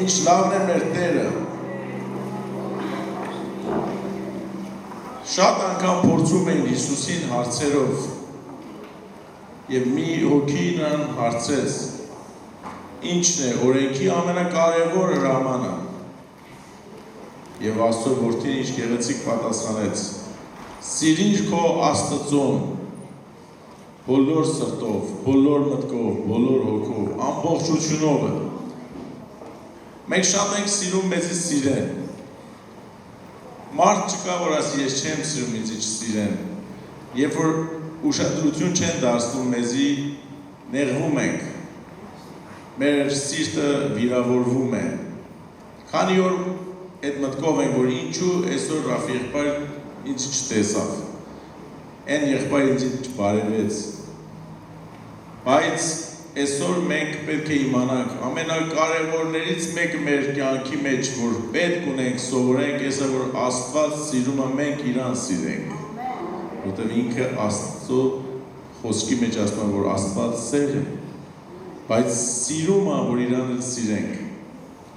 Ինչ լավն է մեր Տերը։ Շատ անգամ փորձում էին Հիսուսին հարցերով եւ մի հոգի նրան հարցեց. Ինչն է օրենքի ամենակարևոր հրամանը։ Եվ Աստծո որդին ինչ գեղեցիկ պատասխանեց. Սիրիր քո Աստծուն բոլոր սրտով, բոլոր մտքով, բոլոր հոգով, ամբողջությունով։ Մենք շատ ենք սիրում մեզի սիրեն։ Մարդ չկա, որ ասի ես չեմ սիրում ինձ չսիրեն։ Երբ որ ուշադրություն չեն դարձնում մեզի, նեղվում ենք։ Մեր սիրտը վիրավորվում է։ Քանի որ այդ մտքով ենք, որ ինչու այսօր Ռաֆի եղբայր ինձ չտեսավ։ Այն եղբայր ինձ չբարևեց։ Բայց այսօր մենք պետք է իմանանք ամենակարևորներից մեկը մեր կյանքի մեջ, որ պետք ունենք սովորենք, այսը որ Աստված սիրում է, մենք իրան սիրենք։ Որտեղ ինքը Աստծո խոսքի մեջ ասում է, որ Աստված սեր է, բայց սիրում է, որ իրան էլ սիրենք։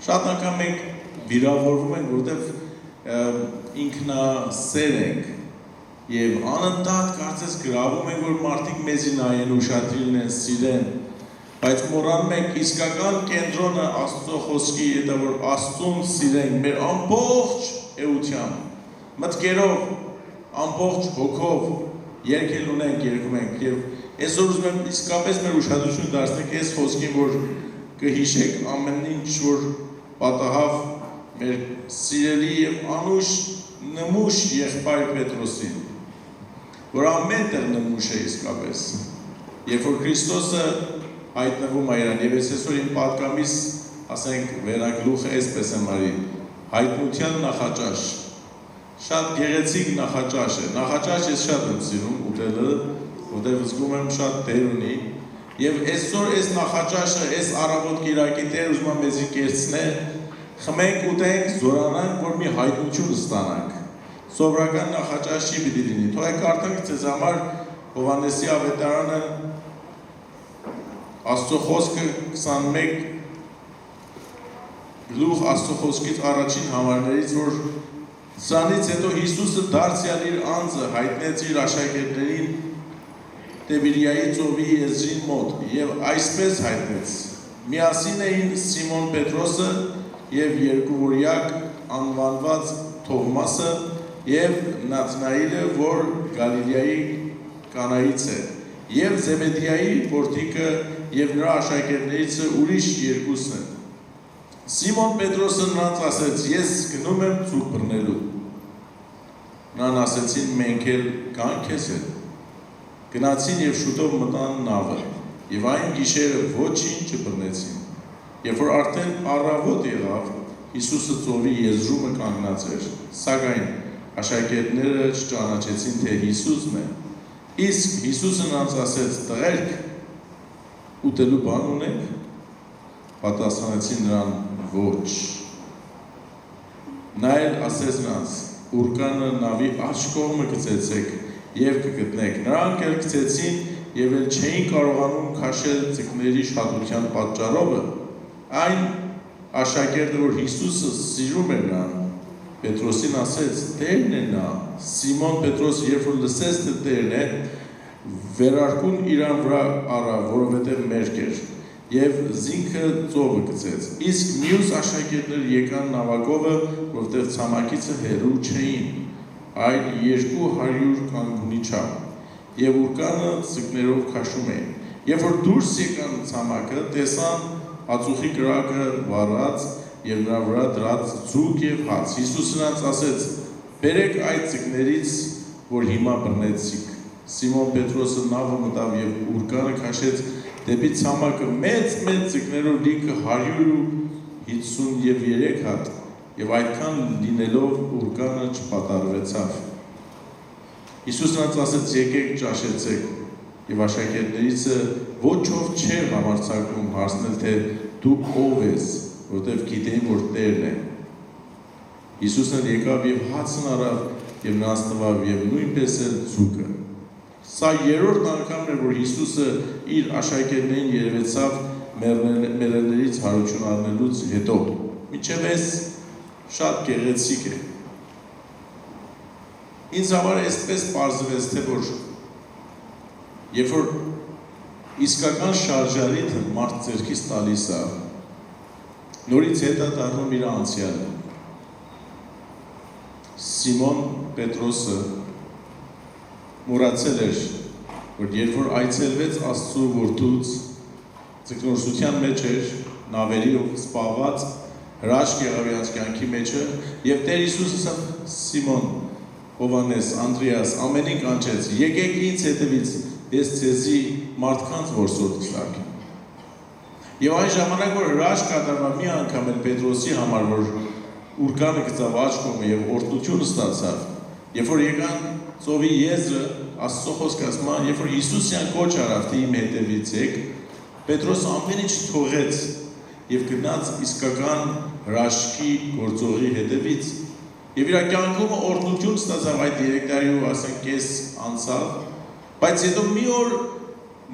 Շատ անգամ մենք վիրավորվում ենք, որտեղ ինքնասեր ենք եւ անընդհատ կարծես գրավում ենք, որ մարդիկ մեզի նայեն, ուշադրին են, սիրեն, բայց մոռանում ենք իսկական կենտրոնը Աստծո խոսքի հետ է, որ Աստծուն սիրենք մեր ամբողջ էությամբ, մտքերով, ամբողջ հոգով, երգել ունենք, երգում ենք եւ այսօր ուզում եմ իսկապես մեր ուշադրություն դարձնենք այս խոսքին, որ կհիշեք ամեն ինչ, որ պատահավ մեր սիրելի եւ անուշ նմուշ եղբայր Պետրոսին, որ ամեն տեղ նմուշ է իսկապես, երբ որ Քրիստոսը հայտնվում է իրան, եւ այսօր իմ պատկամիս, ասենք, վերագլուխը այսպես եմ արի, հայտնության նախաճաշ, շատ գեղեցիկ նախաճաշ է, նախաճաշ ես շատ եմ սիրում ուտելը, որտեղ զգում եմ շատ դեր ունի, եւ այսօր այս նախաճաշը, այս առավոտ կիրակի Տեր ուզում է մեզի կերցնել, խմենք ուտենք, զորանանք, որ մի հայտնություն ստանանք, սովորական նախաճաշ չի պիտի լինի, թող կարդանք ձեզ համար Հովհաննեսի ավետարանը Աստծո խոսքը 21 գլուխ Աստծո խոսքից առաջին համարներից, որ սրանից հետո Հիսուսը դարձյալ իր անձը հայտնեց իր աշակերտներին Տիբերիայի ծովի եզրին մոտ եւ այսպես հայտնեց. միասին էին Սիմոն Պետրոսը եւ երկուորյակ անվանված Թովմասը եւ Նաթանայելը, որ Գալիլեայի կանայից է, եւ Զեբեդիայի որդիկը եւ նրա աշակերտներից ուրիշ երկուսն են։ Սիմոն Պետրոսը նրանց ասեց. ես գնում եմ ձուկ բռնելու։ Նրան ասեցին. մենք էլ կանք ես էլ։ Գնացին եւ շուտով մտան նավը եւ այն գիշերը ոչինչ չբռնեցին։ Երբ որ արդեն առավոտ եղավ, Հիսուսը ծովի եզրումը կանգնած էր, սակայն աշակերտները չճանաչեցին, թե Հիսուսն է։ Իսկ Հիսուսը նրանց ասեց. տղերք, ուտելու բան ունեք։ Պատասխանեցին նրան. ոչ։ Նա էլ ասեց նրանց. ուրկանը նավի աջ կողմը գցեցեք եւ կգտնեք։ Նրանք էլ գցեցին եւ էլ չէին կարողանում քաշել ձկների շատության պատճառով։ Այն աշակերտը, որ Հիսուսը սիրում էր նրան, Պետրոսին ասեց. Տերն է նա։ Սիմոն Պետրոսը, երբ որ լսեց, թե Տերն է, վերարկուն իրան վրա առավ, որովհետև մերկ էր, եւ զինքը ծովը գցեց։ Իսկ մյուս աշակերտները եկան նավակովը, որտեղ ցամաքիցը հեռու չէին, այլ 200 կանգունի չափ, եւ ուրկանը ձկներով քաշում էին։ Երբ որ դուրս եկան ցամաքը, տեսան ածուխի կրակը վառած եւ նրա վրա դրած ձուկ եւ հաց։ Հիսուսը նրանց ասեց. բերեք այդ ձկներից, որ հիմա բռնեցիք։ Սիմոն Պետրոսը նավը մտավ եւ ուրկանը քաշեց դեպի ցամաքը մեծ ձկներով լիքը 153 հատ եւ այդքան լինելով ուրկանը չպատարվեցավ։ Հիսուսն նրանց ասեց. եկեք ճաշեցեք, եւ աշակերտներիցը ոչով չէր համարձակվում հարցնել, թե դու ով ես, որտեվ գիտեին, որ Տերն է։ Հիսուսն էլ եկավ եւ հացն առավ եւ նրանց տվավ եւ նույնպես էլ ձուկը։ Սա երրորդ անգամն է, որ Հիսուսը իր աշակերտներին երևեցավ մեռելներից հարություն առնելուց հետո։ մինչև այս շատ գեղեցիկ է։ Ինձ համար այսպես պարզվեց, թե որ երբ որ իսկական շարժարիթը մարդ ձեռքից տալիս է, նորից հետ է դառնում իր անցյալը։ Սիմոն Պետրոսը մոռացել էր, որ երբ որ այցելվեց Աստծու որդուց, ձգնորսության մեջ էր, նավերիով սպառված, հրաշք եղավ իրենց կյանքի մեջը, եւ Տեր Հիսուսը Սիմոն, Հովհաննես, Անդրեաս ամենին կանչեց. եկեք ինձ հետևից, ես ձեզի մարդկանց որսորդ կսարքեմ։ Եվ այն ժամանակ որ հրաշք կատարվավ մի անգամ էլ Պետրոսի համար, որ ուրկանը գծավ աջ կողմը եւ օրհնություն ստացավ, երբ որ եկան ծովի եզրը, Աստծո խոսքը ասում է, երբ որ Հիսուսյան կոչ արավ, թե իմ հետևից եք, Պետրոսը ամեն ինչ թողեց եւ գնաց իսկական հրաշքի գործողի հետևից։ Եվ իր կյանքում օրհնություն ստացավ այդ 3 տարի ու ասենք կես անցավ, բայց հետո մի օր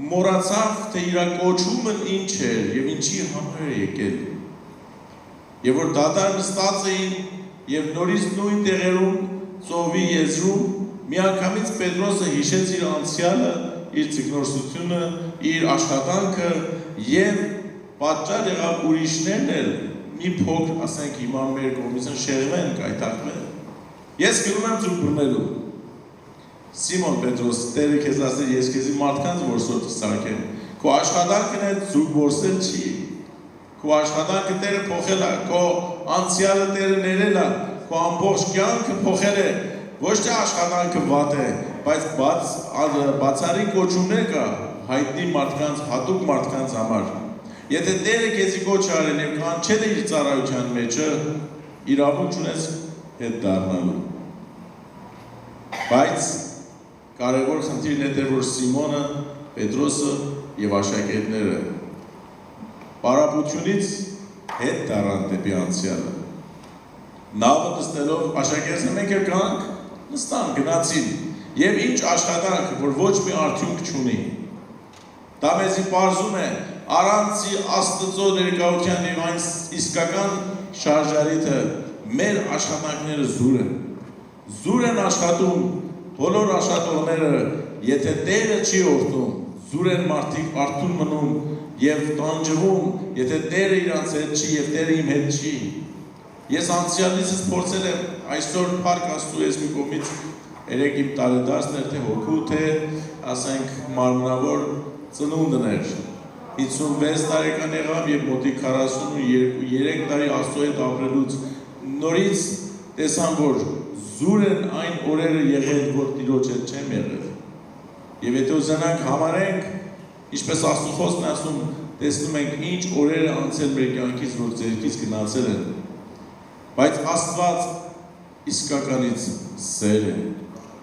մոռացավ, թե իր կոչումն ինչ էր եւ ինչի համար էր եկել։ Եվ որ դատարկ նստած էին եւ նորից նույն տեղերում ծովի եզրում միանգամից Պետրոսը հիշեց իր անցյալը, իր ձգնորսությունը, իր աշխատանքը եւ պատճառ եղավ ուրիշներն էլ մի փոքր, ասենք հիմա մեր կողմից շեղվեն, կայտակվեն։ Ես գնում եմ ձուկ բռնելու։ Սիմոն Պետրոս, Տերը քեզ ասել, ես քեզի մարդկանց որսորդ կսարքեմ։ Քո աշխատանքն է ձուկ որսել չի։ Քո աշխատանքը Տերը փոխել է, քո անցյալը Տերը ներել է, քո ամբողջ կյանքը փոխել է։ Ոչ թե աշխատանքը վատ է, բայց բացառիկ կոչումներ կա հայտնի մարդկանց, հատուկ մարդկանց համար։ Եթե Տերը քեզի կոչ արել եւ կանչել է իր ծառայության մեջը, իրավունք ունես հետ դառնալու։ Բայց կարևոր խնդիրն է, որ Սիմոնը, Պետրոսը եւ աշակերտները պարապությունից հետ դառան դեպի անցյալը։ Նավը նստելով աշակերտները մենք էլ գանք, նստան, գնացին եւ ինչ աշխատանք, որ ոչ մի արդյունք չունի։ Դա մեզի պարզում է առանց Աստծո ներկայության եւ այն իսկական շարժարիթը մեր աշխատանքները զուր են աշխատում, բոլոր աշխատողները, եթե Տերը չի օրհնում, զուր են մարդիկ արթուն մնում եւ տանջվում, եթե Տերը իրանց հետ չի եւ Տերը իմ հետ չի։ Ես անցյալիցս փորձել եմ այսօր փառք Աստծո ես մի կողմից երեք իմ տարեդարձն էր թե հոգու թե ասենք մարմնավոր ծնունդն էր 56 տարեկան եղավ եւ մոտիկ 42-3 տարի Աստծո հետ ապրելուց նորից տեսամ որ զուր են այն օրերը եղել որ Տիրոջ հետ չեմ եղել եւ եթե ուզենանք համարենք ինչպես Աստծո խոսքն ասում տեսնում ենք ինչ օրերը անցել մեր կյանքից որ ձերքից գնացել են բայց Աստված իսկականից սեր է,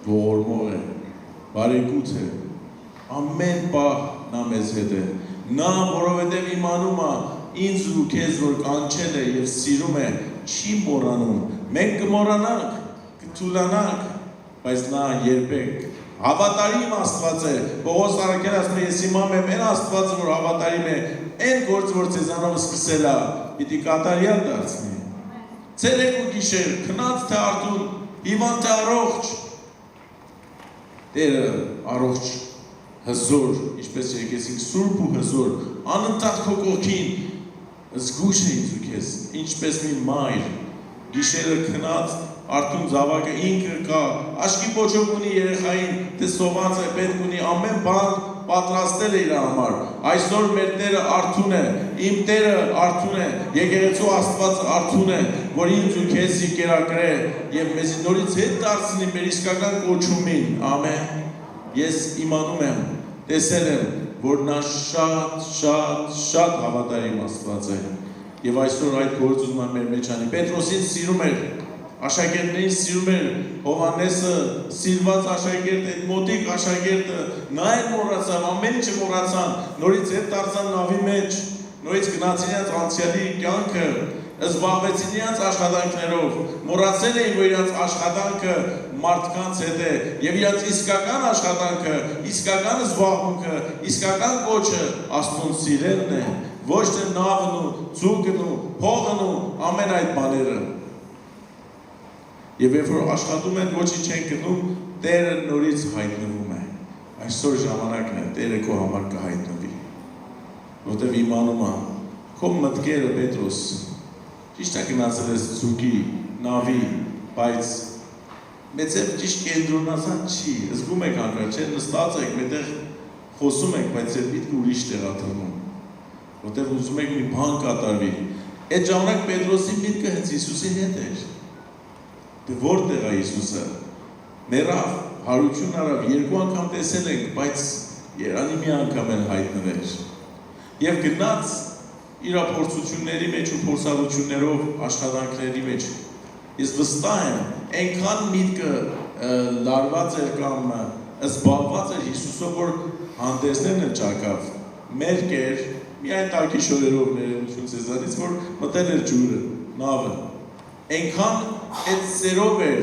ողորմող է, բարեկույթ է, ամեն պահ նա մեզ հետ է, նա որովհետև իմանում է ինձ ու քեզ որ կանչել է եւ սիրում է, չի մոռանում, մենք կմոռանանք, կթուլանանք, բայց նա երբեք հավատարիմ Աստված է, Պողոս առաքյալը ասում է ես իմամ եմ այն Աստվածը որ հավատարիմ է, այն գործը որ ձեզանով սկսել է, պիտի կատարյալ դարձնի Ցերեկ ու գիշեր, քնած թե արթուն, հիվանդ թե առողջ, Տերը առողջ, հզոր, ինչպես եկեցինք սուրբ ու հզոր, անընդհատ քո կողքին, զգույշ է ինձ ու քեզ, ինչպես մի մայր, գիշերը քնած, արթուն զավակը ինքը կա, աչքի պոչոք ունի երեխային, թե սոված է, պետք ունի ամեն բան պատրաստել է իր համար, այսօր մեր Տերը արթուն է, իմ Տերը արթուն է, եկեղեցու Աստված արթուն է, որ ինձ ու քեզի կերակրե եւ մեզի նորից հետ դարձնի մեր իսկական կոչումին, ամեն, ես իմանում եմ, տեսել եմ, որ նա շատ հավատարիմ Աստված է եւ այսօր այդ գործը ուզում եմ մեր մեջ անի, Պետրոսին սիրում էր, աշակերտներին սիրում էր, Հովհաննեսը սիրված աշակերտ է, մոտիկ աշակերտը, նա էլ մոռացավ, ամեն ինչը մոռացան, նորից հետ դարձան նավի մեջ, նորից գնացին իրենց անցյալի կյանքը, զբաղվեցին իրենց աշխատանքներով, մոռացել էին, որ իրենց աշխատանքը մարդկանց հետ է, եւ իրենց իսկական աշխատանքը, իսկական զբաղմունքը, իսկական կոչը Աստծուն սիրելն է, ոչ թե նավն ու ձուկն ու փողն ու ամեն ամեն այդ բաները։ Եվ երբ որ աշխատում են ոչինչ չեն գտնում, Տերը նորից հայտնվում է։ Այսօր ժամանակն է, Տերը քո համար կհայտնվի։ Որտեվ իմանում եմ, քո մտքերը Պետրոս, ճիշտ է գնացել ես ձուկի, նավի, բայց մեծև ճիշտ կենտրոնացան չի, զգում եք անգամ, չէ, նստած եք, մետեղ խոսում եք, բայց ձեր միտքը ուրիշ տեղ է թռնում, որտեղ ուզում եք մի բան կատարվի։ Այդ ժամանակ Պետրոսի միտքը հենց Հիսուսի հետ էր։ Դե որտեղ է Հիսուսը։ Մեռավ, հարություն արավ, երկու անգամ տեսել ենք, բայց Երանի մի անգամ էլ հայտնվեր։ Եվ գնաց իր փորձությունների մեջ ու փորձառություններով աշխատանքների մեջ։ Ես վստահ եմ, այնքան միտքը լարված էր կամ զբաղված էր Հիսուսով, որ հանդեսներն ճակավ, մերկ էր, միայն տակի շորերով ներողություն Սեզարից, որ մտել էր ջուրը, նավը։ Այնքան այդ սերով էր,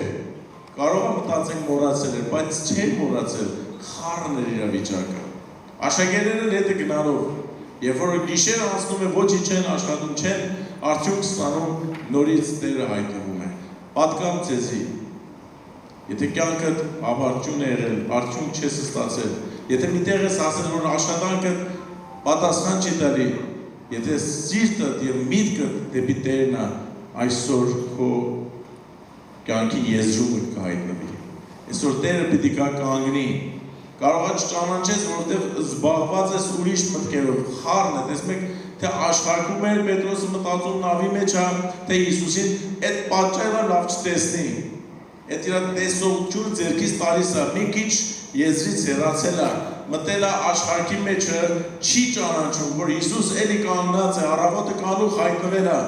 կարող է մտածենք մոռացել էր, բայց չէր մոռացել, խառն էր իր վիճակը։ Աշակերտները հետը գնալով, երբ որ գիշերը անցնում է, ոչինչ չեն աշխատում, չեն արդյունք ստանում, նորից Տերը հայտնվում է։ Պատկամ ձեզի, եթե կյանքդ ավարտություն է եղել, արդյունք չես ստացել, եթե մի տեղ ես ասել, որ աշխատանքդ պատասխան չի տալի, եթե սիրտդ և միտքդ դեպի Տերն է, այսօր քո կյանքի եզրումը կհայտնվի։ Այսօր Տերը պիտի կանգնի, կարող է չճանաչես, որովհետև զբաղված ես ուրիշ մտքերով, խառն է, տեսնում եք, թե աշխարհում էր Պետրոսը մտածում նավի մեջ է, թե Հիսուսին այդ պատճառը լավ չտեսնի։ Այդ իր տեսողությունը ձեռքից տալիս է, մի քիչ եզրից հեռացել է, մտել է աշխարհի մեջը, չի ճանաչում, որ Հիսուս էլի կանգնած է, առավոտը կանուխ հայտնվել է,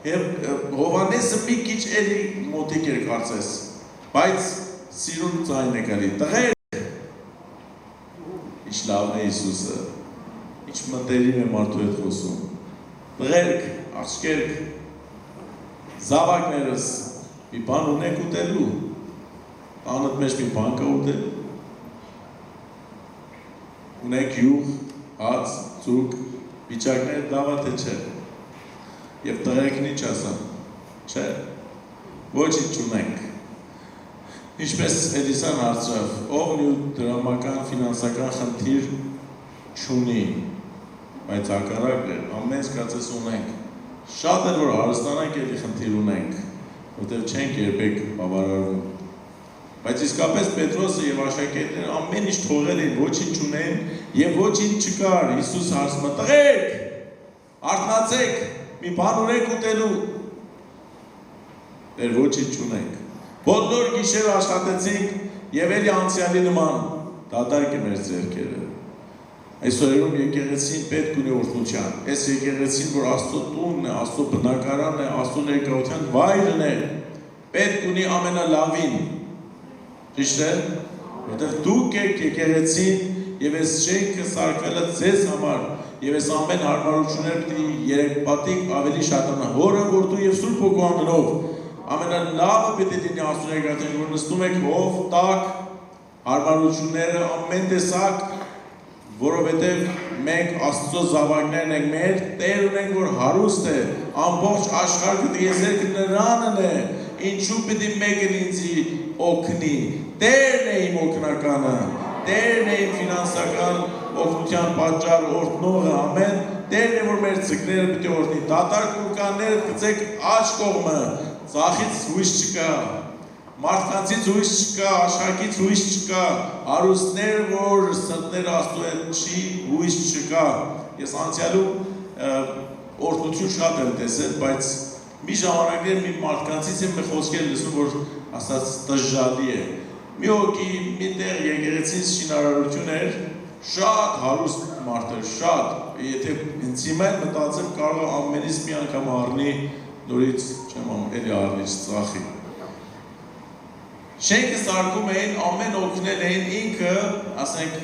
Հովհաննեսը մի քիչ էլի մոտիկ էր կարծես, բայց սիրուն ձայն է գալի, տղեր, ինչ լավն է Հիսուսը, ինչ մտերիմ է մարդու հետ խոսում, տղերք, աղջկերք, զավակներս, մի բան ունեք ուտելու, տանդ մեջ մի բան կա ուտելու, ունեք յուղ, հաց, ձուկ, վիճակներ լավ է թե չէ, և տղերքն ինչ ասան, չէ, ոչինչ չունենք, ինչպես Էդիսան հարցրավ, ով մի դրամական, ֆինանսական խնդիր չունի, բայց հակառակն է, ամեն զգացես ունենք, շատ էր որ հարստանանք էլի խնդիր ունենք, որտեղ չենք երբեք բավարարվում, բայց իսկապես Պետրոսը և աշակերտները ամեն ինչ թողել են, ոչինչ ունեն և ոչինչ չկար, Հիսուս հարցնում է, տղերք, արթնացեք, մի բան ունենք ուտելու, դեր ոչինչ չունենք, բոլոր գիշերը աշխատեցինք և էլի անցյալի նման դատարկ է մեր ձեռքերը, այսօրերում եկեղեցին պետք ունի օրհնության, այս եկեղեցին, որ Աստծո տունն է, Աստծո բնակարանն է, Աստծո ներկայության վայրն է, պետք ունի ամենալավին, ճիշտ է, որտեղ դուք եք եկեղեցին և այս շենքը սարքվել է ձեզ համար և այս ամեն հարմարությունները պիտի երեկպատիկ ավելի շատանա, Հորը, Որդու և Սուրբ Հոգու անունով, ամենալավը պիտի լինի Աստծո ներկայության, որ նստում եք հով, տակ, հարմարությունները ամեն տեսակ, որովհետև մենք Աստծո զավակներն ենք, մեր Տեր ունենք, որ հարուստ է, ամբողջ աշխարհը տիեզերքը նրանն է, ինչու պիտի մեկն ինձի օգնի, Տերն է իմ օգնականը, Տերն է իմ ֆինանսական օգնության պատճառ օրհնողը, ամեն, Տերն է, որ մեր ձկները պիտի օրհնի, դատարկ ուրկանները գցեք աջ կողմը, ձախից հույս չկա, մարդկանցից հույս չկա, աշխարհից հույս չկա, հարուստներ, որ սրտները Աստծո հետ չի, հույս չկա։ Ես անցյալում օրհնություն շատ եմ տեսել, բայց մի ժամանակներ մի մարդկանցից եմ խոսքեր լսում, որ ասած տժժալի է։ Մի հոգի, մի տեղ եկեղեցից շինարարություն էր, շատ հարուստ մարդ էր, շատ, եթե ինձ հիմա մտածեմ կարող ամենից մի անգամ առնի, նորից չեմ էլի առնի ծախի։ Շենքը սարքում էին, ամեն օգնել էին, ինքը, ասենք,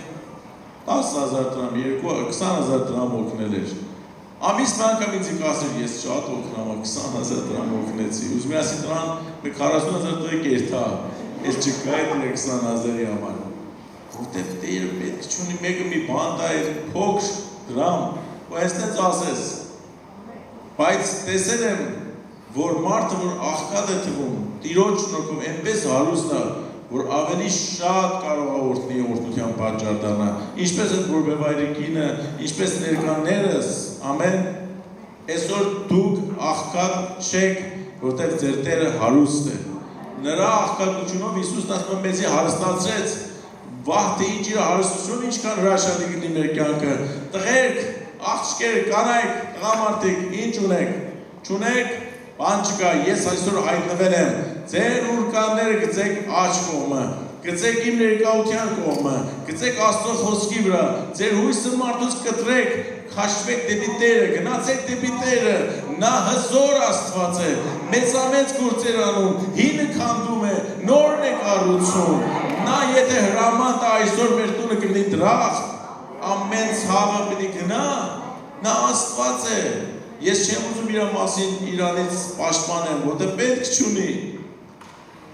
10,000 դրամ, 20,000 դրամ օգնել էր։ Ամիս մի անգամ ինձ կասեր, ես շատ օգնամ, 20,000 դրամ օգնեցի, ուզում եմ ասի դրան, մի 40,000 դրամ կերթա, ես չկա այդ 20,000-ի համար։ Որտև Տերը պետք չունի մեկը մի բան տա էր, փոքր դրամ, ու այսպես ասես, բայց տեսել եմ, որ մարդը որ աղքատ է թվում, Տիրոջ շնորհքով այնպես հարուստ է, որ ավելի շատ կարող է օրհնի օրհնության պատճառ դառնա, ինչպես այդ որբևայրի կինը, ինչպես ներկաներս, ամեն, այսօր դուք աղքատ չեք, որտեղ ձեր Տերը հարուստ է։ Նրա աղքատությունով Հիսուսն ասում է մեզի հարստացրեց, վաղ թե ինչ իր հարստությունը ինչքան հրաշալի կլինի մեր կյանքը։ Տղերք, աղջիկեր, կանայք, տղամարդիկ, ինչ ունեք, չունեք, բան չկա, ես այսօր հայտնվել եմ, ձեր ուրկանները գցեք աջ կողմը, գցեք իմ ներկայության կողմը, գցեք Աստծո խոսքի վրա, ձեր հույսը մարդուց կտրեք, քաշվեք դեպի Տերը, գնացեք դեպի Տերը, նա հզոր Աստված է, մեծամեծ գործեր անում, հինը քանդում է, նորն է կառուցում, նա եթե հրամանտ այսօր մեր տունը կլինի դրախտ, ամեն ցավը պիտի գնա, նա Աստված է, ես չեմ ուզում իր մասին Իրանից պաշտպանեմ, որտեղ պետք չունի,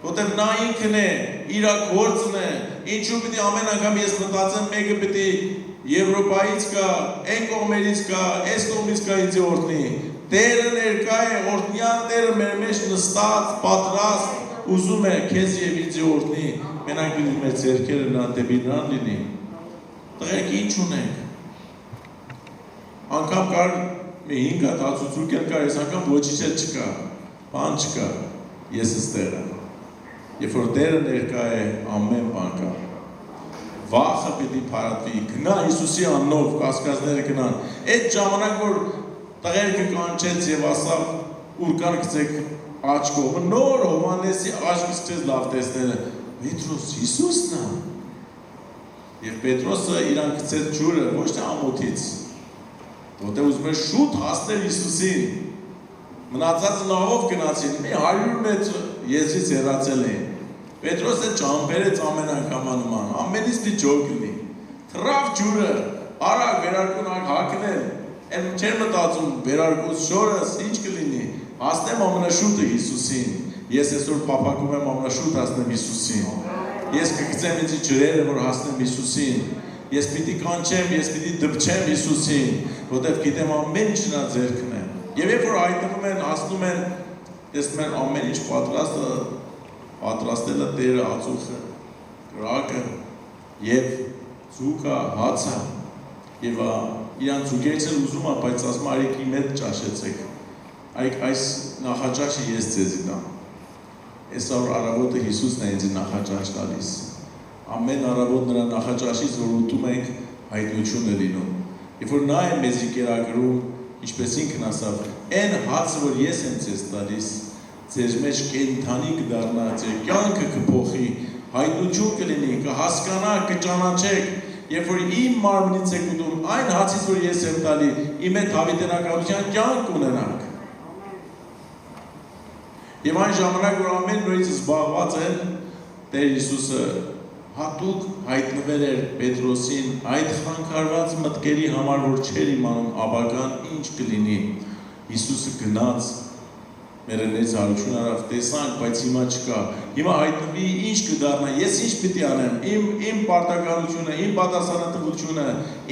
որտեղ նա ինքն է, իր գործն է, ինչու պիտի ամեն անգամ ես մտածեմ մեկը պիտի Եվրոպայից կա, այն կողմերից կա, այս կողմից կա ինձ օրհնի, Տերը ներկա է, օրհնյան Տերը մեր մեջ նստած, պատրաստ, ուզում է քեզ եւ ինձ օրհնի, մենակ պիտի մեր ձեռքերը նա դեպի նրան լինի, տղերք ինչ ունենք, անգամ կար մի 5 հատ հացուցուկ էլ կար, ես անգամ ոչինչ էլ չկա, բան չկա, ես ստեղ եմ, երբ որ Տերը ներկա է, ամեն բան կա, վախը պիտի փարատվի, գնա Հիսուսի անունով, կասկածները գնան, այդ ժամանակ որ տղերքը կանչեց եւ ասավ ուրկան գցեք աջ կողմը, նոր Հովհաննեսի աչքից սկսեց լավ տեսնել, Պետրոս Հիսուսն է, եւ Պետրոսը իրան գցեց ջուրը, ոչ թե ամոթից, որտեղ ուզում էր շուտ հասնել Հիսուսին, մնացածը նավով գնացին, մի 100 մետր եզրից հեռացել էին, Պետրոսը ճամբերեց ամեն անգամ նման, ամենից մի ջոկ լինի, թռավ ջուրը, արագ վերարկուն հագնել, են չեր մտածում վերարկուս շորս, ինչ կլինի, հասնեմ ամենաշուտը Հիսուսին, ես այսօր պապակում եմ ամենաշուտ հասնեմ Հիսուսին, ես կգցեմ ինձ ջրերը, որ հասնեմ Հիսուսին, ես պիտի կանչեմ, ես պիտի դպչեմ Հիսուսին, որտեղ գիտեմ ամեն ինչ նա ձեռքն է, եւ երբ որ հայտնվում են, հասնում են, տեսնում են ամեն ինչ պատրաստել է Տերը ածուխը, կրակը և ձուկը, հացը և իրան ձուկերից էլ ուզում է, բայց ասում արիք իմ հետ ճաշեցեք, այս նախաճաշը ես ձեզի տամ, այսօր առավոտը Հիսուսն է ինձ նախաճաշ տալիս, ամեն առավոտ նրա նախաճաշից, որ ուտում ենք, հայտնություն է լինում, երբ որ նա է մեզի կերակրում, ինչպես ինքն ասավ, այն հացը, որ ես եմ ձեզ տալիս, ձեր մեջ կենդանի կդառնա, ձեր կյանքը կփոխի, հայտնություն կլինի, կհասկանաք, կճանաչեք, երբ որ իմ մարմնից եք ուտում, այն հացից, որ ես եմ տալի, իմ հետ հավիտենականության կյանք ունենաք։ Եվ այն ժամանակ, որ ամեն նորից զբաղված են, Տեր Հիսուսը հատուկ հայտնվել էր Պետրոսին այդ խանգարված մտքերի համար, որ չէր իմանում ապագան ինչ կլինի, Հիսուսը գնաց մեր ներս հարություն արավ, տեսանք, բայց հիմա չկա, հիմա հայտնվի ինչ կդառնա, ես ինչ պիտի անեմ, իմ պարտականությունը, իմ պատասխանատվությունը,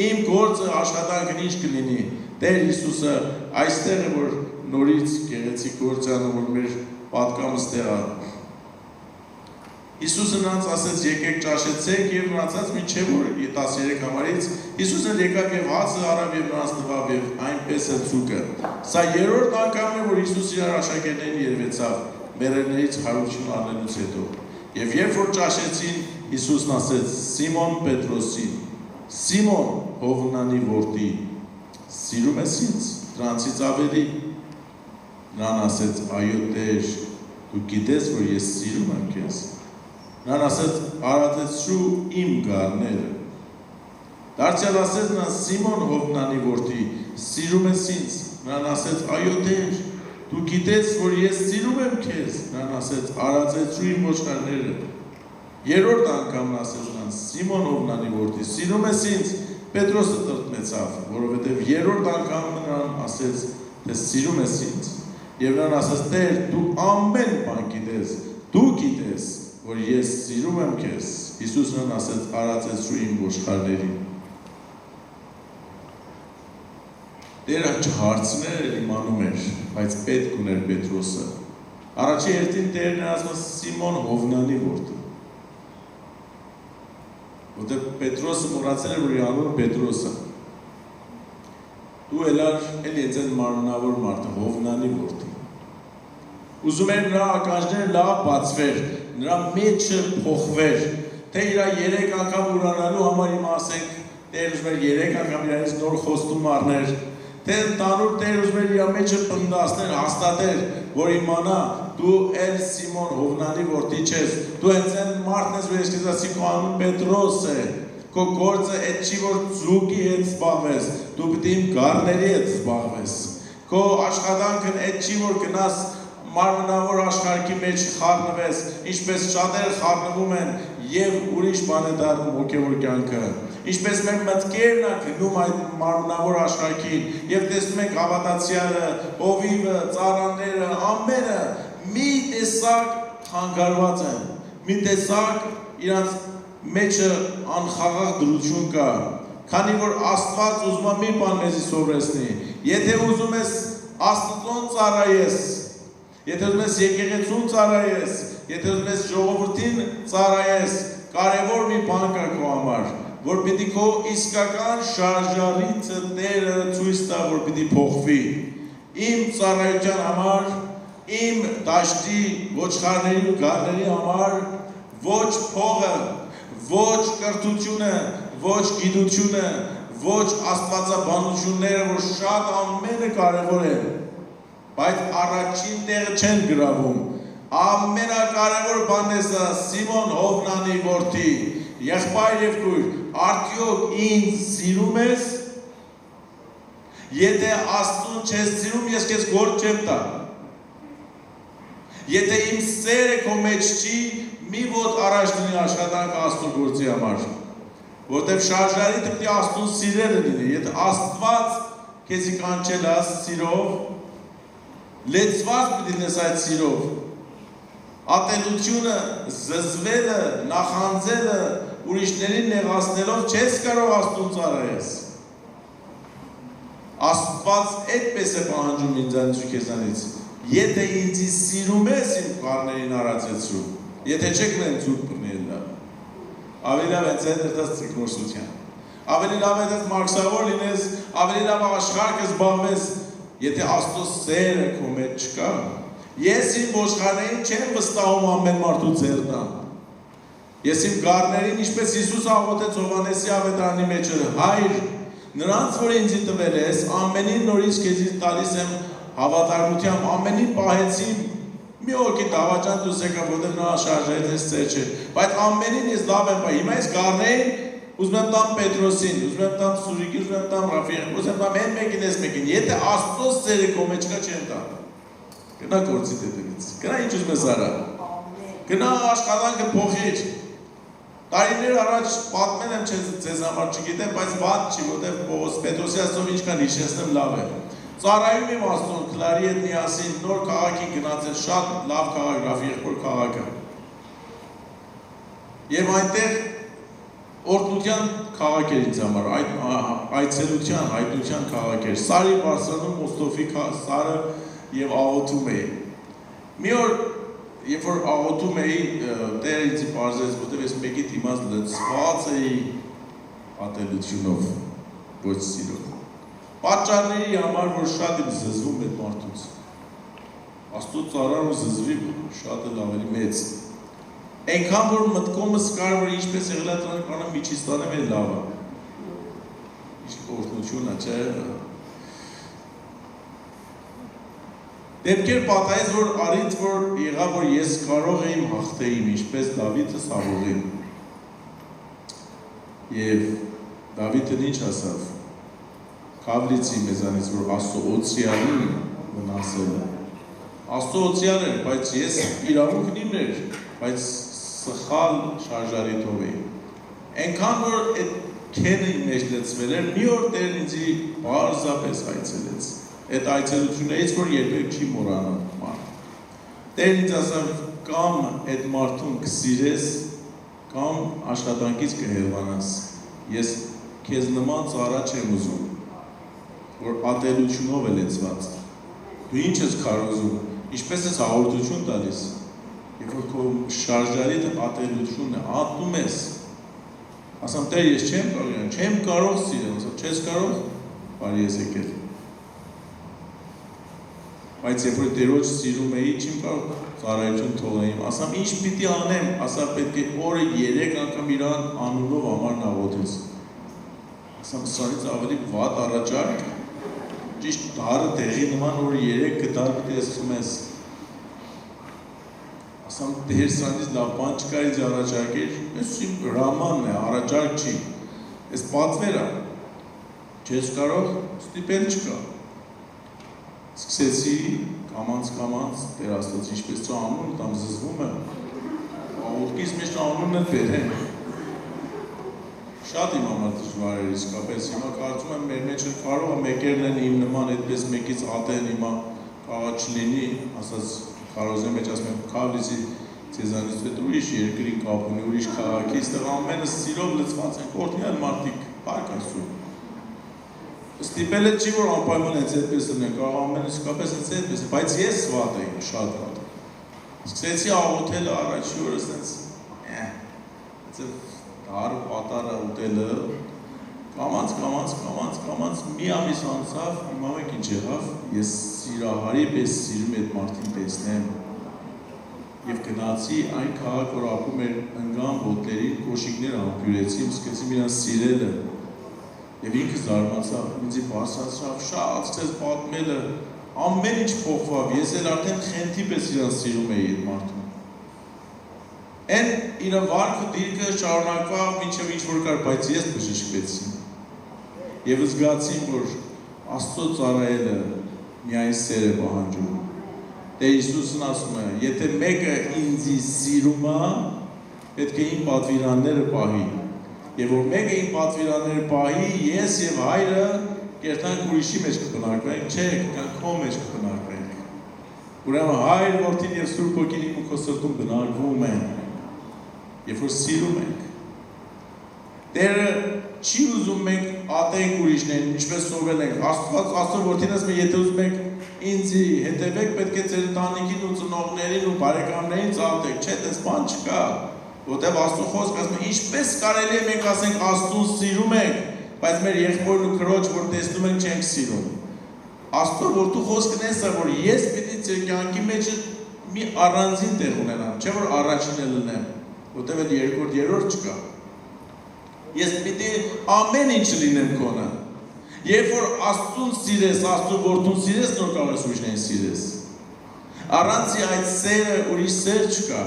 իմ գործը, աշխատանքն ինչ կլինի, Տեր Հիսուսը այստեղ է, որ նորից գեղեցիկ գործ անում, որ մեր պատկամը ստեղ է, Հիսուսը նրանց ասեց եկեք ճաշեցեք եւ մնացած մինչեւ որ 13 համարից Հիսուսը եկավ եւ հացը արավ եւ նրանց տվավ եւ այնպես է ցուկը։ Սա երրորդ անգամն է որ Հիսուսը իր աշակերտներին երևեցավ մեռելներից հարություն առնելուց հետո։ Եվ երբ որ ճաշեցին Հիսուսն ասեց Սիմոն Պետրոսին. Սիմոն Հովնանի որդի, սիրում ես ինձ դրանցից ավելի։ Նրան ասեց այո Տեր, դու գիտես որ ես սիրում եմ քեզ։ Նրան ասեց, արածեցրու իմ գառները։ Դարձյալ ասեց նրան Սիմոն Հովնանի որդի, սիրում ես ինձ։ Նրան ասեց, այո Տեր, դու գիտես, որ ես սիրում եմ քեզ։ Նրան ասեց, արածեցրու իմ ոչխարները։ Երրորդ անգամն ասեց նրան, Սիմոն Հովնանի որդի, սիրում ես ինձ։ Պետրոսը տրտմեցավ, որովհետև երրորդ անգամն նրան ասեց, թե սիրում ես ինձ։ Եվ նրան ասեց, Տեր, դու ամեն բան գիտես, դու գիտես որ ես սիրում եմ քեզ, Հիսուսն ասեց արածեցրու իմ ոչխարներին։ Տերը չհարցներ էլ իմանում էր, բայց պետք ուներ Պետրոսը։ Առաջի հերթին Տերն էր ասում Սիմոն Հովնանի որդի։ Որտեղ Պետրոսը մոռացել էր, որ իր անունը Պետրոս է։ Դու էլար էլ եծեն մարմնավոր մարդը, Հովնանի որդի։ Ուզում էր նրա ականջները լավ բացվեր, նրա մեջը փոխվեր, թե իր 3 անգամ ուրանալու համար իմ ասենք, Տեր ուզում էր 3 անգամ իրանից նոր խոստում առներ, թե ընդանուր Տեր ուզում էր իր մեջը պնդասներ, հաստատեր, որ իմանա դու էլ Սիմոն Հովնանի որդի չես, դու հենց այն մարդն ես, որ ես քեզ ասի քո անուն Պետրոս է, քո գործը այդ չի որ ձուկի հետ զբաղվես, դու պետք է իմ գառների հետ զբաղվես, քո աշխատանքն այդ չի որ գնաս մարմնավոր աշխարհի մեջ խառնվես, ինչպես շատերը խառնվում են եւ ուրիշ բան է դառնում հոգեվոր կյանքը, ինչպես մեր մտքերն է գնում այդ մարմնավոր աշխարհին եւ տեսնում ենք հավատացյալը, ովիվը, ծառաները, ամենը մի տեսակ խանգարված են, մի տեսակ իրանց մեջը անխաղաղ դրություն կա, քանի որ Աստված ուզում է մի բան մեզի սովորեցնի, եթե ուզում ես Աստծուն ծառայես, եթե ուզում ես եկեղեցուն ծառայես, եթե ուզում ես ժողովրդին ծառայես, կարևոր մի բան կա քո համար, որ պիտի քո իսկական շարժարիցը Տերը ցույց տա, որ պիտի փոխվի։ Իմ ծառայության համար, իմ դաշտի ոչխարների ու գառների համար ոչ փողը, ոչ կրթությունը, ոչ գիտությունը, ոչ աստվածաբանությունները, որ շատ ամենը կարևոր են, բայց առաջին տեղը չեն գրավում։ Ամենակարևոր բանն է սա, Սիմոն Հովնանի որդի, եղբայր եւ քույր, արդյոք ինձ սիրում ես։ Եթե Աստծուն չես սիրում, ես քեզ գործ չեմ տա։ Եթե իմ սերը քո մեջ չի, մի ոտ առաջ դնի աշխատանք Աստծո գործի համար, որտեղ շարժարի պետք է Աստծուն սիրելը լինի։ Եթե Աստված քեզի կանչել է սիրով, լեցված պետք է լինես այդ սիրով։ Ատելությունը, զզվելը, նախանձելը, ուրիշներին նեղացնելով չես կարող Աստծուն ծառայես։ Աստված այդպես է պահանջում ինձանից ու քեզանից։ Եթե ինձ սիրում ես, իմ կաններին արածեցրու։ Եթե չեք նեն ցուրտ բռնել դա։ Ավելի լավ է ցենտրտած ցիկնորսության։ Ավելի լավ է դες մարքսավոր լինես, ավելի լավ աշխարհը զբաղվես, եթե Աստծո սերը քո մեջ չկա։ Ես իմ ոչխարներին չեմ վստահում ամեն մարդու ձեռնամ։ Ես իմ գառներին, ինչպես Հիսուս աղոթեց Հովհաննեսի ավետարանի մեջ, Հայր, նրանց, որ ինձ տվել ես, ամենին նորից քեզից տալիս եմ հավատարմությամբ, ամենին պահեցի, մի օքի դավաճան դուս եկա, որտեղ նա շարժարից ես ծեր չէ, բայց ամենին ես լավ եմ պահ, հիմա ես գառներին ուզում եմ տամ Պետրոսին, ուզում եմ տամ Սուրիկին, ուզում եմ տամ Ռաֆիկին, ուզում եմ տամ այն մեկին, ես մեկին, եթե Աստծո սերը քո մեջ կա չեմ տա։ Գնա գործի հետևից, գնա ինչ ուզում ես արա, գնա աշխատանքը փոխիր։ Տարիներ առաջ պատմել եմ ձեզ համար չգիտեմ, բայց վատ չի, որտեղ Պողոս Պետրոսի ասում ինչքան հիշեցնեմ լավ է։ Ծառայում եմ Աստծուն, Քլարի հետ միասին նոր քաղաքին գնացել, շատ լավ քաղաք, Ռաֆիկի քաղաքը։ Եվ այնտեղ օրհնության քաղաք էր ինձ համար, այցելության, հայտնության քաղաք էր։ Սարի բարձրանում Մոստոֆի սարը եւ աղոթում էի։ Մի օր երբ որ աղոթում էի, Տերը ինձ պարզեց, որտեղ ես մեկի դիմաց լցված էի ատելությունով, ոչ սիրով։ Պատճառների համար, որ շատ եմ զզվում այդ մարդուց։ Աստծո ծառան ու զզվի շատ էլ ավելի մեծ։ Այնքան որ մտքումս կար, որ ինչպես եղել է տրամադրական միջից տանեմ էլ լավ է։ Իսկ օրհնությունը չէ։ Դեպքեր պատահեց, որ արից որ եղավ, որ ես կարող եմ հաղթեիմ, ինչպես Դավիթը Սավողին։ Եվ Դավիթն ինչ ասավ։ Քավլիցի մեզանից, որ Աստծո օծյալին մնասել է։ Աստծո օծյալ էր, բայց ես իրավունքն իմն էր, բայց սխալ շարժարիթով էի։ Այնքան որ այդ քենը իմ մեջ լցվել էր, մի օր Տերն ինձի պարզապես այցելեց։ Այդ այցելություններից, որ երբեք չի մոռանա մարդ։ Տերն ինձ ասավ, կամ այդ մարդուն կսիրես, կամ աշխատանքից կհեռանաս։ Ես քեզ նման ծառա չեմ ուզում։ որ ատելությունով է լեցված։ Դու ինչ ես քարոզում, ինչպես ես հաղորդություն տալիս, երբ որ քո շարժարիթը ատելությունն է, ատում ես։ Ասամ, Տեր, ես չեմ կարող սիրել, չես կարող, բարի ես եկել։ Բայց երբ որ Տերոջ սիրում էի, չեմ կարող ծառայություն թողնեի։ Ասամ, ինչ պիտի անեմ, ասա պետք է օրը 3 անգամ իրան անունով համար աղոթես։ Ասամ, սրանից ավելի վատ առաջարկ, ճիշտ դարը տեղի նման որ 3 գտար պիտի ասում ես։ Ասամ, Տեր սրանից լավ բան չկար ինձ առաջարկեր, ես իմ հրամանն է, առաջարկ չի։ Ես պատվեր է, չես կարող, ստիպել չկա։ Սկսեցի կամանց, Տեր Աստված, ինչպես ծո անուն, տամ զզվում եմ, աղոթքից մեջ անունն է բերեն։ Շատ իմ համար դժվար էր իսկապես, հիմա կարծում եմ մեր մեջ կարող է մեկերն են իմ նման այդպես մեկից ատեն հիմա կարող չլինի, ասած քարոզի մեջ ասում եմ քավլիցի ցեզանից հետ ուրիշ երկրի կապ ունի, ուրիշ քաղաքի, այստեղ ամենը սիրով լցված են, օրդինալ մարդիկ, փառք Աստծո։ Ստիպել է չի որ անպայման հենց այդպես լինեն, կարող ամենը իսկապես հենց այդպես, բայց ես վատ էի, շատ վատ։ Սկսեցի աղոթելը առաջի օրը սենց դար պատարը ուտելը, կամանց, մի ամիս անցավ, հիմա մեկ ինչ եղավ, ես սիրահարի պես սիրում այդ մարդին տեսնեմ և գնացի այն քաղաք, որ ապրում էր ընգան ոտներին, կոշիկներ ամպյուրեցի, սկսեցի իրան սիրելը և ինքը զարմացավ, ինձի բարձրացավ, շատ սկսեց պատմելը, ամեն ինչ փոխվավ, ես էլ արդեն խենթի պես իրան սիրում էի այդ մարդուն։ Են իր վարքը դիրքը շարունակվավ մինչև ինչ-որ կար, բայց ես բժշկվեցի և զգացի, որ Աստծո ծառայելը միայն սեր է պահանջում։ Տեր Հիսուսն ասում է, եթե մեկը ինձի սիրում է, պետք է իմ պատվիրանները պահի։ Եվ որ մեկը իմ պատվիրանները պահի, ես և հայրը կերտանք ուրիշի մեջ կբնակվենք, չէ, կգանք քո մեջ կբնակվենք։ Ուրեմն հայր, որդին և Սուրբ Հոգին իմ ու քո սրտում բնակվում են, երբ որ սիրում ենք։ Տերը չի ուզում մենք ատենք ուրիշներին, ինչպես սովորել ենք, Աստված Աստծո որդին ասում է, եթե ուզում եք ինձի հետևեք, պետք է ձեր ընտանիքին ու ծնողներին ու բարեկամներին ծաղրեք, չէ, դες բան չկա, որտեղ Աստծո խոսքը ասում է, ինչպես կարելի է մենք ասենք Աստծուն սիրում ենք, բայց մեր եղբորն ու քրոջ, որ տեսնում ենք, չենք սիրում։ Աստծո որդու խոսքն է սա, որ ես պիտի ձեր կյանքի մեջ մի առանձին տեղ ունենամ, չէ որ առաջինը լինեմ, որտեղ էլ երկրորդ, երրորդ չկա։ Ես պիտի ամեն ինչ լինեմ քոնը։ Երբ որ Աստծուն սիրես, Աստծո որդուն սիրես, նոր կարող ես ուրիշներին սիրես։ Առանց այդ սերը ուրիշ սեր չկա։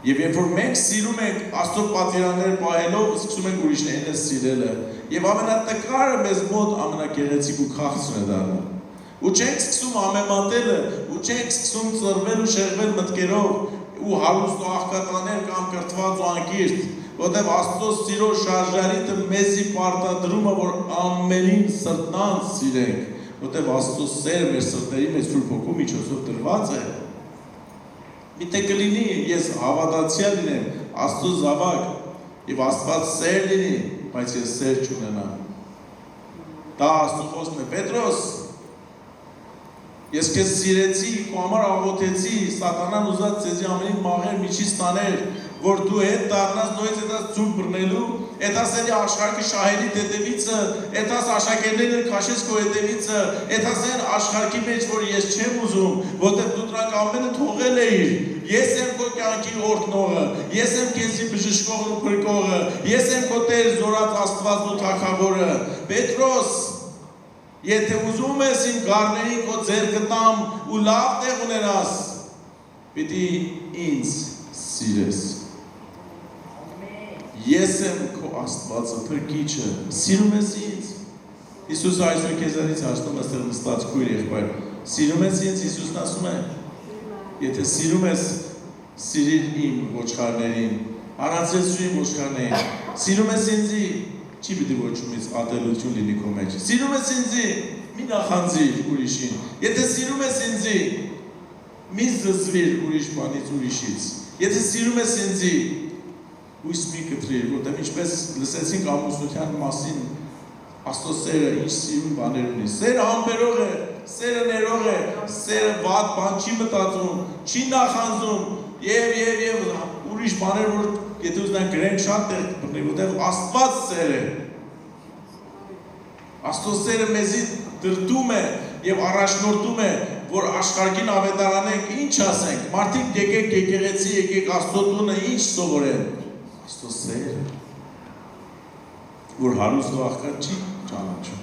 Եվ երբ որ մենք սիրում ենք Աստծո պատվիրանները պահելով, սկսում ենք ուրիշներին սիրելը։ Եվ ամենատկարը մեզ մոտ ամենագեղեցիկ ու քաղցրն է դառնում։ Ու չենք սկսում ամեմատելը, ու չենք սկսում ծռվել ու շեղվել մտքերով ու հարուստ ու աղքատաներ կամ կրթված ու անկիրթ, որտեղ Աստծո սիրո շարժարիթը մեզի պարտադրում է, որ ամենին սրտնանց սիրենք, որտեղ Աստծո սերը մեր սրտերի մեջ Սուրբ Հոգու միջոցով տրված է։ Միթե կլինի ես հավատացյալ լինեմ, Աստծո զավակ և Աստված սեր լինի, բայց ես սեր չունենամ։ Դա Աստծո խոսքն է, Պետրոս, ես քեզ սիրեցի, քո համար աղոթեցի, սատանան ուզած ձեզի ամենին մաղեր միջից տաներ, որ դու հետ դառնաս նույնիսկ այդպես ծուլ բռնելու, այդպես էլի աշխարհի շահերի հետևիցը, այդպես աշակերտները քաշես քո հետևիցը, այդպես են աշխարհի մեջ որ ես չեմ ուզում, որտեղ դու դրանք ամենը թողել էիր։ Ես եմ քո կյանքի օրհնողը, ես եմ քեզի բժշկողն ու փրկողը, ես եմ քո Տեր զորած Աստվածն ու Թագավորը։ Պետրոս, եթե ուզում ես իմ գառներին քո ձեռքը տամ ու լավ տեղ ունենաս, պիտի ինձ սիրես։ Ես եմ քո Աստվածը, փրկիչը, սիրում ես ինձ։ Հիսուսը այսօր քեզանից հարցնում է ստեղ նստած քույր եղբայր, սիրում ես ինձ, Հիսուսն ասում է, եթե սիրում ես, սիրիր իմ ոչխարներին, առանձնացրու իմ ոչխարներին, սիրում ես ինձի, չի պիտի ոչումից ատելություն լինի քո մեջ, սիրում ես ինձի, մի նախանձիր ուրիշին, եթե սիրում ես ինձի, մի զզվիր ուրիշ բանից ուրիշից, եթե սիրում ես ինձի, հույս մի կտրիր, որտեղ ինչպես լսեցինք ամուսնության մասին, Աստծո սերը ինչ սիրուն բաներ ունի։ Սերը համբերող է, սերը ներող է, սերը վատ բան չի մտածում, չի նախանձում եւ ուրիշ բաներ, որ եթե ուզենան գրենք շատ տեղ բռնի, որտեղ Աստված սեր է։ Աստծո սերը մեզի դրդում է եւ առաջնորդում է, որ աշխարհին ավետարանենք, ինչ ասենք։ Մարդիկ եկեք եկեղեցի, եկեք Աստծո տունը, ինչ սովորեն։ Աստծո սերը, որ հարուստ ու աղքատ չի ճանաչում։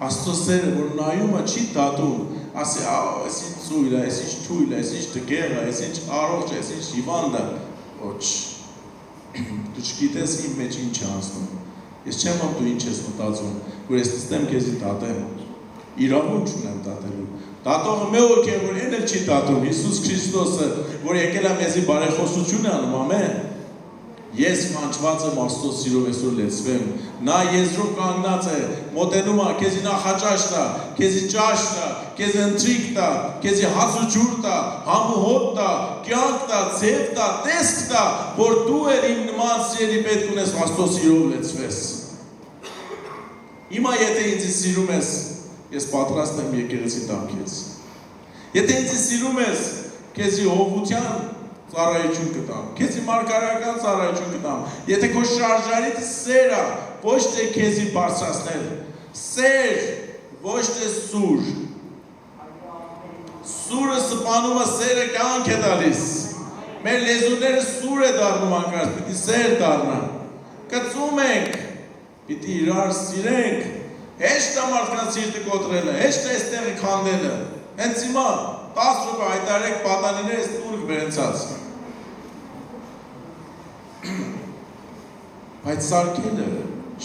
Աստծո սերը, որ նայումը չի դատում, ասի, այս ինչ ծույլ է, այս ինչ թույլ է, այս ինչ տգեղ է, այս ինչ առողջ է, այս ինչ հիվանդ է։ Ոչ։ Դու չգիտես իմ մեջ ինչ է անցնում։ Ես չեմ ամ դու ինչ ես մտածում, որ ես ստեմ քեզի դատեմ։ Իրավունք չունեմ դատելու։ Դատողը մեկ է, որ այն էլ չի դատում, Հիսուս Քրիստոսը, որ եկել է մեզի բարեխոսություն անում, ամեն։ Ես կանչված եմ Աստծո սիրով այսօր լեցվեմ, նա եզրով կանգնած է, մոտենում է, քեզի նախաճաշ տա, քեզի ճաշ տա, քեզի ընթրիք տա, քեզի հաց ու ջուր տա, համ ու հոտ տա, կյանք տա, ձև տա, տեսք տա, որ դու էլ իմ նման սիրելի պետք ունես Աստծո սիրով լեցվես։ Հիմա եթե ինձ սիրում ես, ես պատրաստ եմ եկեղեցի տամ քեզ։ Եթե ինձ սիրում ես, քեզի հովության ծառայություն կտամ, քեզի մարգարական ծառայություն կտամ, եթե քո շարժարիտ սերը ոչ թե քեզի բարձրացնել, սեր ոչ թե սուր, սուրը սպանումը սերը կյանք է տալիս, մեր լեզուները սուր է դառնում անկարծ, պիտի սեր դառնա, կծում ենք, պիտի իրար սիրենք, հեշտ է մարդկանց սիրտը կոտրելը, հեշտ է այստեղը քանդելը, հենց հիմա 10 րոպե հայտարարեք պատանիները տուրք վերցած։ Բայց սարքելը,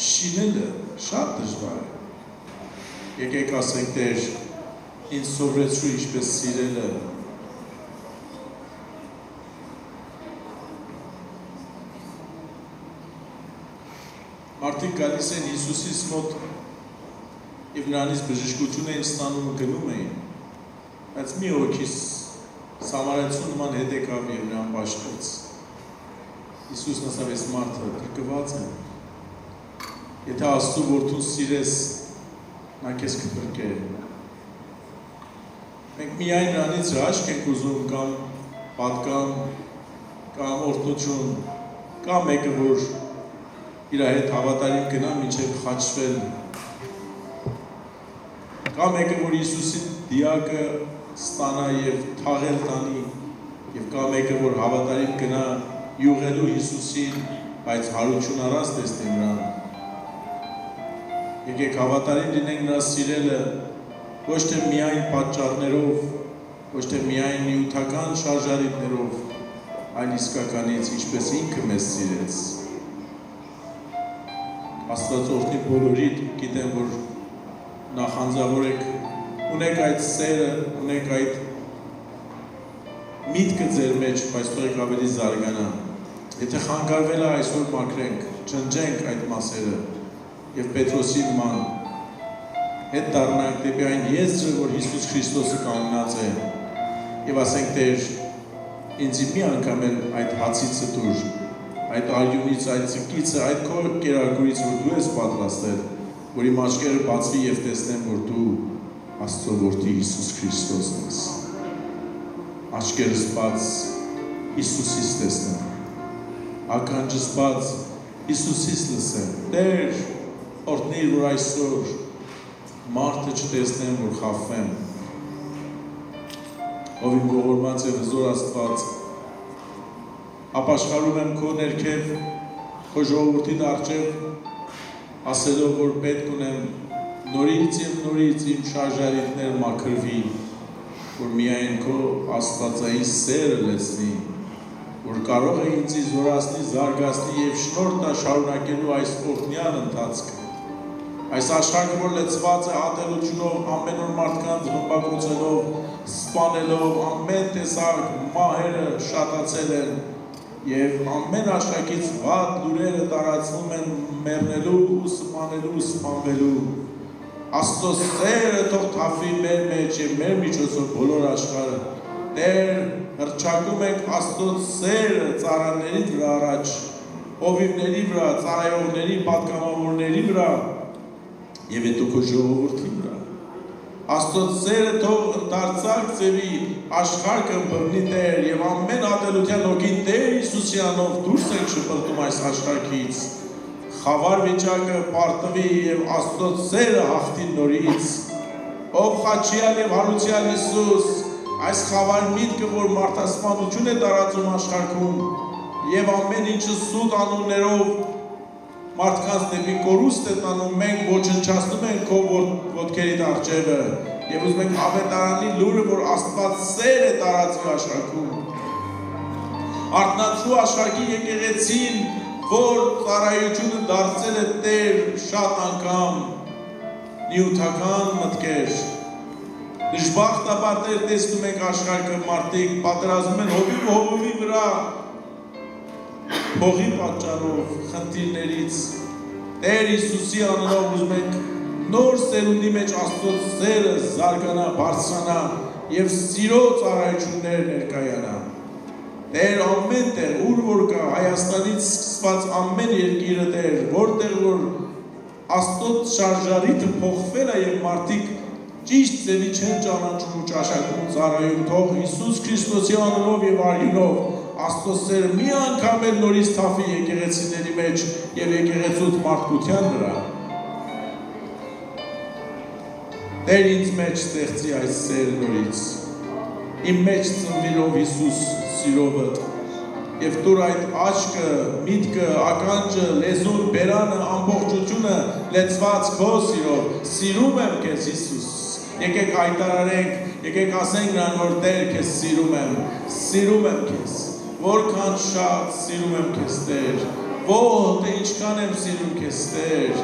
շինելը շատ դժվար է։ Եկեք ասենք Տեր, ինձ սովորեցրու ինչպես սիրելը։ Մարդիկ գալիս են Հիսուսից մոտ եւ նրանից բժշկություն էին ստանում ու գնում էին։ Բայց մի հոգիս Սամարեցու նման հետ եկավ եւ նրան պաշտեց։ Հիսուսն ասավ, ես մարդը փրկված եմ։ Եթե Աստծո որդուն սիրես, նա քեզ կփրկե։ Մենք միայն նրանից հաշք ենք ուզում կամ պատկան, կամ օրհնություն, կամ մեկը, որ իր հետ հավատարիմ գնա մինչև խաչվել, կամ մեկը, որ Հիսուսի դիակը ստանա եւ թաղել տանի, եւ կամ մեկը, որ հավատարիմ գնա յուղելու Հիսուսին, բայց հարություն առած տեսնի նրան։ Եկեք հավատարիմ լինենք նրա սիրելը, ոչ թե միայն պատճառներով, ոչ թե միայն նյութական շարժարիտներով, այլ իսկականից, ինչպես ինքը մեզ սիրեց։ Աստված օրհնի բոլորիդ, գիտեմ, որ նախանձավոր եք, ունեք այդ սերը, ունեք այդ միտքը ձեր մեջ, բայց թողեք ավելի զարգանա։ Եթե խանգարվել է այսօր մաքրենք, ջնջենք այդ մասերը եւ Պետրոսի նման հետ դառնանք դեպի այն եզրը, որ Հիսուս Քրիստոսը կանգնած է եւ ասենք Տեր, ինձ մի անգամ էլ այդ հացիցը դուր, այդ արյունից, այդ ծկիցը, այդ քո կերակուրից, որ դու ես պատրաստել, որ իմ աչքերը բացվի եւ տեսնեմ, որ դու Աստծո որդի Հիսուս Քրիստոսն ես։ Աչքերս բաց Հիսուսից տեսնեմ, ականջս բաց Հիսուսից լսեմ։ Տեր, օրհնիր, որ այսօր մարդը չտեսնեմ, որ խաբվեմ։ Ով իմ ողորմած եւ հզոր Աստված, ապաշխարում եմ քո ներքև, քո ժողովրդի առջև, ասելով, որ պետք ունեմ նորից եւ նորից իմ շարժարիթներ մաքրվի, որ միայն քո աստվածային սերը լեցնի, որ կարող է ինձ զորացնի, զարգացնի եւ շնորհ տա շարունակելու այս օրհնյալ ընթացքը։ Այս աշխարհը, որ լեցված է ատելությունով, ամեն օր մարդկանց ռմբակոծելով, սպանելով, ամեն տեսակ մահերը շատացել են եւ ամեն աշխարհից վատ լուրերը տարածվում են մեռնելու ու սպանելու ու սպանվելու։ Աստծո սերը թող թափվի մեր մեջ եւ մեր միջոցով բոլոր աշխարհը։ Տեր, հռչակում ենք Աստծո սերը ծառաների վրա առաջ, հովիվների վրա, ծառայողների, պատգամավորների վրա, եւ հետո քո ժողովրդի վրա։ Աստծո սերը թող ընդարձակ ձևի աշխարհը բռնի Տեր եւ ամեն ատելության հոգին Տեր Հիսուսի անով դուրս եք շպրտում այս աշխարհից։ Խավար վիճակը պարտվի եւ Աստծո սերը հաղթի նորից։ Ով խաչյալ եւ հարուցյալ Հիսուս, այս խավար միտքը, որ մարդասպանություն է տարածում աշխարհում եւ ամեն ինչը սուտ անուններով մարդկանց դեպի կորուստ է տանում, մենք ոչնչացնում ենք քո ոտքերիդ առջևը եւ ուզում ենք ավետարանի լուրը, որ Աստված սեր է տարածվի աշխարհում։ Արթնացրու աշխարհի եկեղեցին, որ ծառայությունը դարձել է Տեր շատ անգամ նյութական մտքեր։ Դժբախտաբար Տեր տեսնում ենք աշխարհը մարդիկ պատերազմում են հովի վրա փողի պատճառով խնդիրներից Տեր Հիսուսի անունով ուզում ենք նոր սերունդի մեջ Աստծո սերը զարգանա, բարձրանա եւ սիրո ծառայություններ ներկայանա։ Տեր ամեն տեղ, ուր որ կա, Հայաստանից սկսված ամեն երկիրը Տեր, որտեղ որ Աստծո շարժարիթը փոխվել է եւ մարդիկ ճիշտ ձևի չեն ճանաչում ու ճաշակում ծառայում, թող Հիսուս Քրիստոսի անունով եւ արյունով Աստծո սերը մի անգամ էլ նորից թափի եկեղեցիների մեջ եւ եկեղեցուց մարդկության վրա։ Տեր ինձ մեջ ստեղծի այս սերը նորից։ Իմ մեջ ծնվելով Հիսուս սիրովը եւ դուր այդ աչքը, միտքը, ականջը, լեզուն, բերանը, ամբողջությունը լեցված քո սիրով։ Սիրում եմ քեզ Հիսուս։ Եկեք հայտարարենք, եկեք ասենք նրան, որ Տեր քեզ սիրում եմ քեզ։ Որքան շատ սիրում եմ քեզ Տեր, թե ինչքան եմ սիրում քեզ Տեր,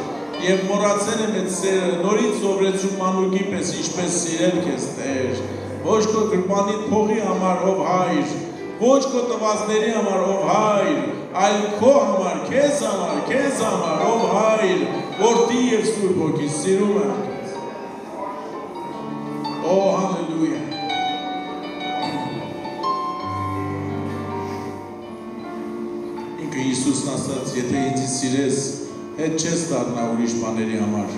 եւ մոռացել եմ այդ սերը, նորից սովորեցում մանուկի պես ինչպես սիրել քեզ Տեր, ոչ քո գրպանիդ փողի համար ով հայր, ոչ քո տվածների համար ով հայր, այլ քո համար, քեզ համար ով հայր, որդի եւ Սուրբ Հոգի սիրում եմ քեզ։ Օ հալելույա։ Հիսուսն ասաց, եթե ինձ սիրես, հետ չես դառնա ուրիշ բաների համար։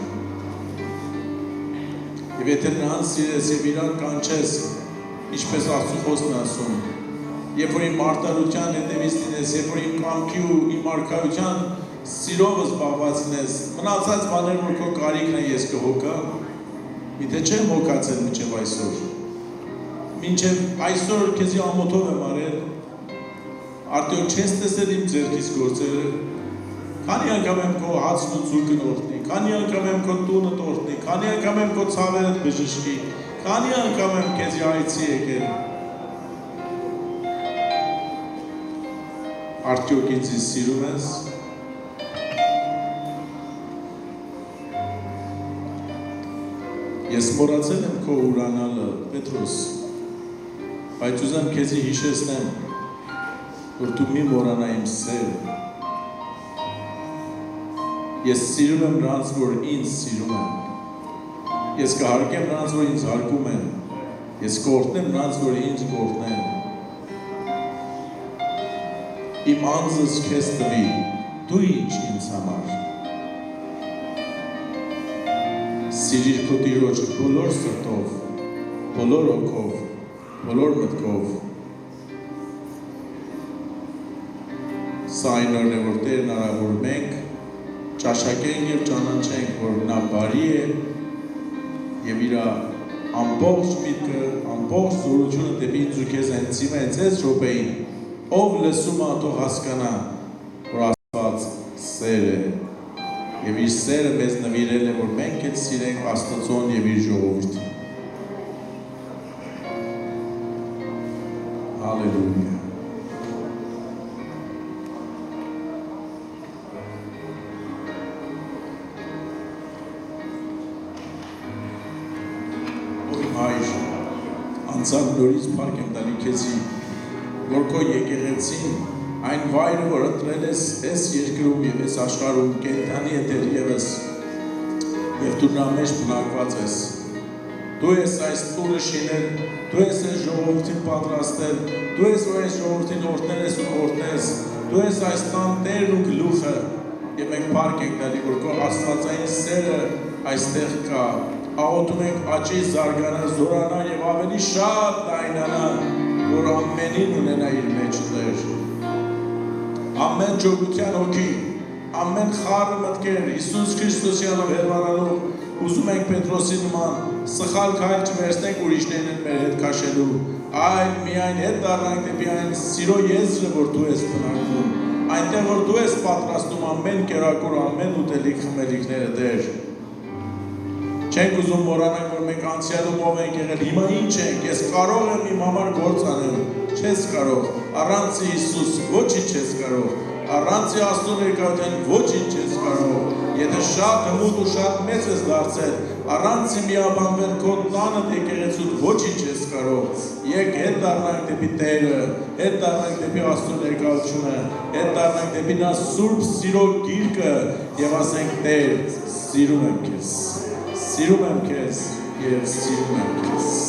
Եվ եթե նրան սիրես եւ իրան կանչես, ինչպես Աստծո խոսքն ասում, երբ որ իմ մարտարության հետևից լինես, երբ որ իմ կամքի ու իմ արքայության սիրով զբաղված լինես, մնացած բաներ, որ քո կարիքն է, ես կհոգա, միթե չեմ հոգացել մինչև այսօր։ Մինչև այսօր քեզի ամոթով եմ արել, արդյոք չես տեսել իմ ձեռքից գործերը, քանի անգամ եմ քո հացն ու ձուկը օրհնի, քանի անգամ եմ քո տունը օրհնի, քանի անգամ եմ քո ցավերը բժշկի, քանի անգամ եմ քեզի այցի եկել։ Արդյոք ինձ սիրում ես։ Ես մոռացել եմ քո ուրանալը, Պետրոս, բայց ուզեմ քեզի հիշեցնեմ, որ դու մի մոռանա իմ սերը։ Ես սիրում եմ նրանց, որ ինձ սիրում են։ Ես կհարգեմ նրանց, որ ինձ հարգում են։ Ես կօրհնեմ նրանց, որ ինձ կօրհնեն։ Իմ անձս քեզ տվի, դու ինչ ինձ համար։ Սիրիր քո Տիրոջը բոլոր սրտով, բոլոր հոգով, բոլոր մտքով։ Սա այն օրն է, որ Տերն արա, որ մենք ճաշակենք եւ ճանաչենք, որ նա բարի է եւ իր ամբողջ միտքը, ամբողջ զորությունը դեպի ինձ ու քեզ հենց հիմա այս րոպեին, ով լսում է, թող հասկանա, որ Աստված սեր է եւ իր սերը մեզ նվիրել է, որ մենք էլ սիրենք Աստծուն եւ իր ժողովրդին։ Հալելույա։ Անցավ նորից փառք եմ տալի քեզի, որ քո եկեղեցին այն վայրը, որ ընտրել ես այս երկրում եւ այս աշխարհում կենդանի է դեռևս, եւ դու նրա մեջ բնակված ես։ Դու ես այս տունը շինել, դու ես այս ժողովրդին պատրաստել, դու ես որ այս ժողովրդին օրհնել ես ու օրհնես, դու ես այս տան տերն ու գլուխը, եւ մենք փառք ենք տալի, որ քո աստվածային սերը այստեղ կա, աղոթում ենք աճի զարգանա, զորանա եւ ավելի շատ լայնանա, որ ամենին ունենա իր մեջ Տեր։ Ամեն ջոկության հոգի, ամեն խառը մտքեր Հիսուս Քրիստոսյանով հերվանալով ուզում ենք Պետրոսի նման սխալ քայլ չվերցնենք ուրիշներին մեր հետ քաշելու, այլ միայն հետ դառնանք դեպի այն սիրո եզրը, որ դու ես բնակվում, այնտեղ որ դու ես պատրաստում ամեն կերակուր, ամեն ուտելիք խմելիքները Տեր։ Չենք ուզում մոռանանք, որ մենք անցյալում ով ենք եղել, հիմա ինչ ենք, ես կարող եմ իմ համար գործ անել, չես կարող, առանց Հիսուս ոչինչ չես կարող, առանց Աստծո ներկայության ոչինչ չես կարող, եթե շատ հմուտ ու շատ մեծ ես դարձել, առանց միաբանվել քո տանը եկեղեցուդ ոչինչ չես կարող, եկ հետ դառնանք դեպի Տերը, հետ դառնանք դեպի Աստծո ներկայությունը, հետ դառնանք դեպի նա սուրբ սիրո գիրկը եւ ասենք Տեր, սիրում եմ քեզ և սիրում եմ քեզ։